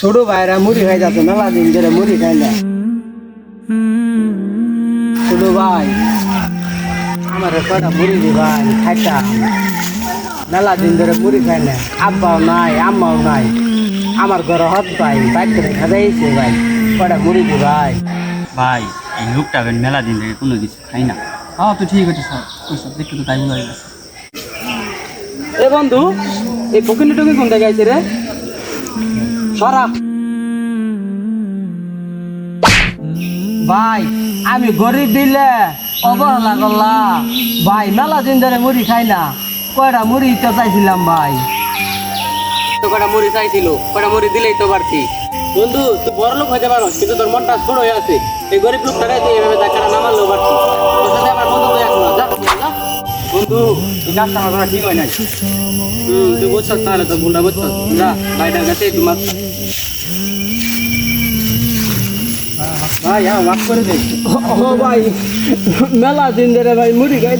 ছোট ভাইরা মুড়ি খাই যাচ্ছে মেলা দিন ধরে মুড়ি খাই না। ছোট ভাই আমার কয়টা মুড়ি দি ভাই খাইতাম, মেলা দিন ধরে মুড়ি খাই না। আব্বাও নাই আম্মাও নাই, আমার ঘরে হত ভাই বাইক করে খাইছে ভাই, কয়টা মুড়ি দি ভাই। ভাই এই লোকটা মেলা দিন থেকে কোনো কিছু খাই না। হ্যাঁ তো ঠিক আছে স্যার, ওই সব দেখতে তো তাই মনে হয়ে গেছে। এ বন্ধু, এই ফকিনি টুকি কোন জায়গায় আছে রে? সরা ভাই, আমি গরিব দিলে অবহেলা করলা ভাই, মেলা দিন ধরে মুড়ি খাই না। কয়টা মুড়ি তো চাইছিলাম ভাই, তো কয়টা মুড়ি চাইছিল, কয়টা মুড়ি দিলেই তো পারতি। বন্ধু তুই বড় লোক হইতে পারো, কিন্তু তোর মনটা ছোট হয়ে আছে। এই গরিব লোকটারে তুই এভাবে টাকাটা নামালেও পারতি। তোর সাথে আমার বন্ধু হয়ে এখন যা যা। বন্ধু এই কাজটা আমার করা ঠিক হয় নাই। তুই বুঝছ তাহলে তো ভুলটা বুঝছ, যা ভাইটার কাছে তোমার ভাই মাফ করে দে। ও ভাই, মেলা দিন ধরে ভাই মুড়ি খাই